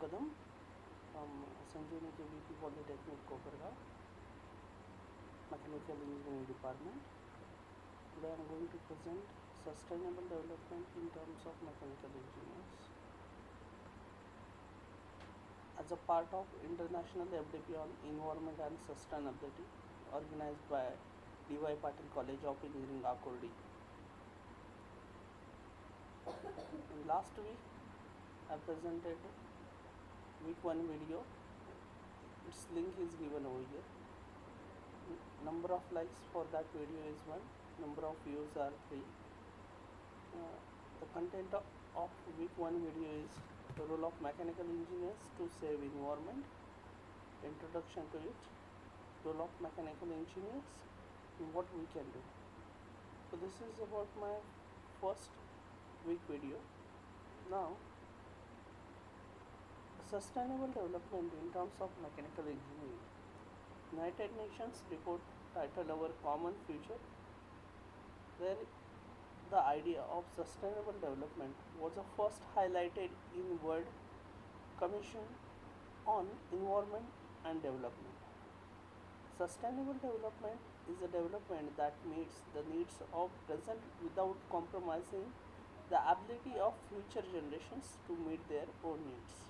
Kadam from Sanjeevani KVP Polytechnic, Kopergaon, Mechanical Engineering Department. Today I am going to present sustainable development in terms of mechanical engineers. As a part of International FDP on Environment and Sustainability, organized by D.Y. Patil College of Engineering, Akurdi. Last week, I presented week 1 video. Its link is given over here. Number of likes for that video is 1. Number of views are 3. The content of week 1 video is the role of mechanical engineers to save environment, introduction to it, role of mechanical engineers, and what we can do. So this is about my first week video. Now, sustainable development in terms of mechanical engineering. United Nations report titled Our Common Future, where the idea of sustainable development was first highlighted in World Commission on Environment and Development. Sustainable development is a development that meets the needs of present without compromising the ability of future generations to meet their own needs.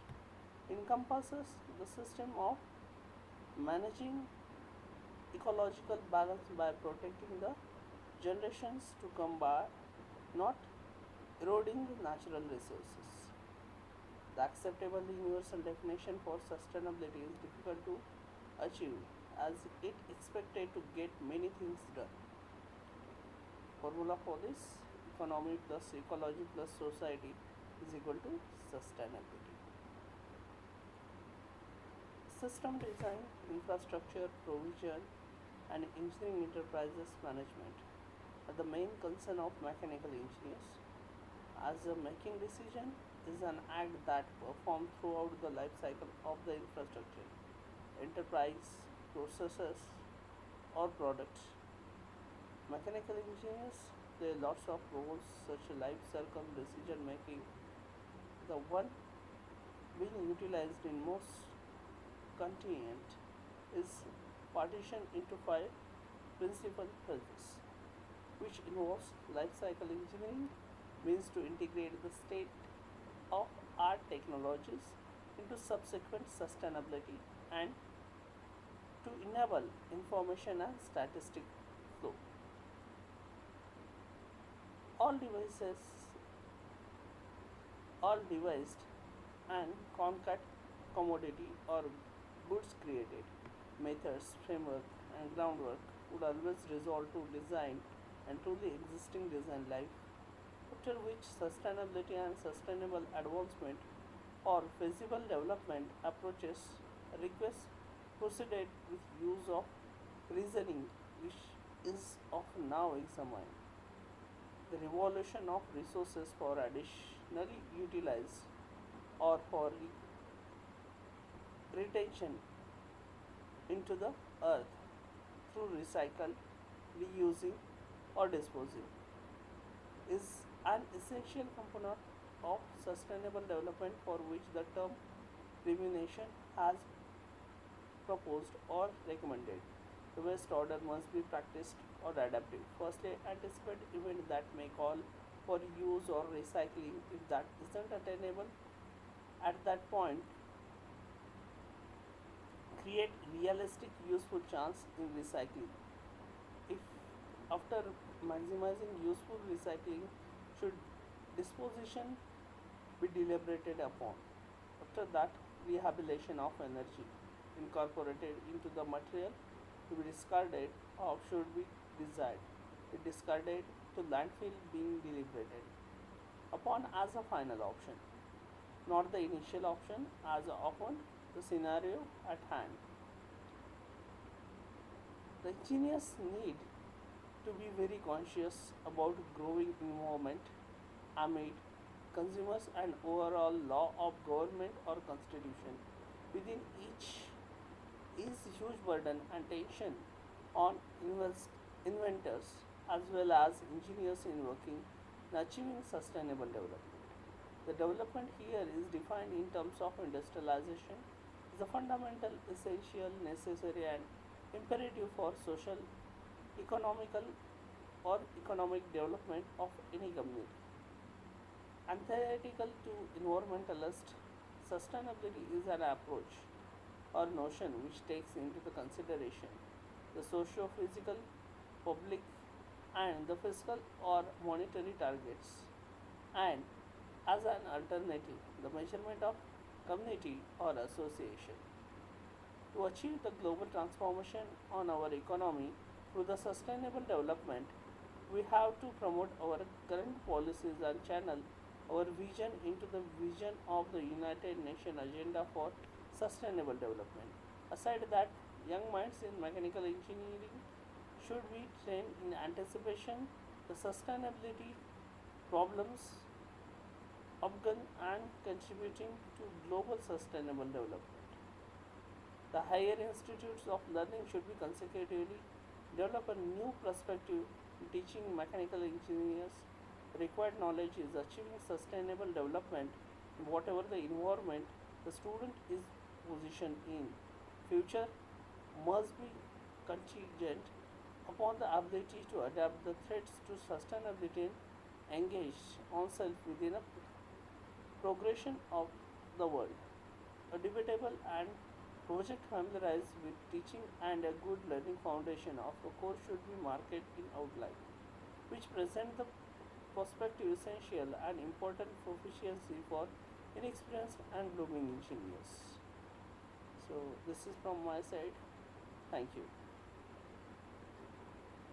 Encompasses the system of managing ecological balance by protecting the generations to come by, not eroding the natural resources. The acceptable universal definition for sustainability is difficult to achieve as it expected to get many things done. Formula for this: economy plus ecology plus society is equal to sustainability. System design, infrastructure provision, and engineering enterprises management are the main concern of mechanical engineers, as a making decision is an act that performed throughout the life cycle of the infrastructure, enterprise, processes, or products. Mechanical engineers play lots of roles such as life cycle decision making, the one being utilized in most continent is partitioned into 5 principal phases, which involves life cycle engineering, means to integrate the state of art technologies into subsequent sustainability and to enable information and statistic flow. All devised and concrete commodity or goods created, methods, framework, and groundwork would always result to design and truly existing design life, after which sustainability and sustainable advancement or feasible development approaches request proceeded with use of reasoning, which is of now examined. The revolution of resources for additionally utilized or for retention into the earth through recycle, reusing, or disposing is an essential component of sustainable development, for which the term remuneration has proposed or recommended. The best order must be practiced or adaptive. Firstly, anticipate event that may call for use or recycling. If that isn't attainable at that point, create realistic useful chance in recycling. If after maximizing useful recycling, should disposition be deliberated upon. After that, rehabilitation of energy incorporated into the material to be discarded or should be desired. If discarded, to landfill being deliberated upon as a final option, not the initial option as often the scenario at hand. The engineers need to be very conscious about growing environment amid consumers and overall law of government or constitution. Within each is huge burden and tension on inventors as well as engineers in working and achieving sustainable development. The development here is defined in terms of industrialization is a fundamental, essential, necessary, and imperative for social, economical, or economic development of any community. Antithetical to environmentalist, sustainability is an approach or notion which takes into the consideration the socio-physical, public, and the fiscal or monetary targets, and as an alternative, the measurement of community or association. To achieve the global transformation on our economy through the sustainable development, we have to promote our current policies and channel our vision into the vision of the United Nations Agenda for Sustainable Development. Aside that, young minds in mechanical engineering should be trained in anticipation, the sustainability problems upgun and contributing to global sustainable development. The higher institutes of learning should be consecutively develop a new perspective in teaching mechanical engineers. Required knowledge is achieving sustainable development in whatever the environment the student is positioned in. Future must be contingent upon the ability to adapt the threats to sustainability and engage oneself within a progression of the world. A debatable and project familiarized with teaching and a good learning foundation of a course should be marked in outline, which present the perspective essential and important proficiency for inexperienced and blooming engineers. So this is from my side. Thank you.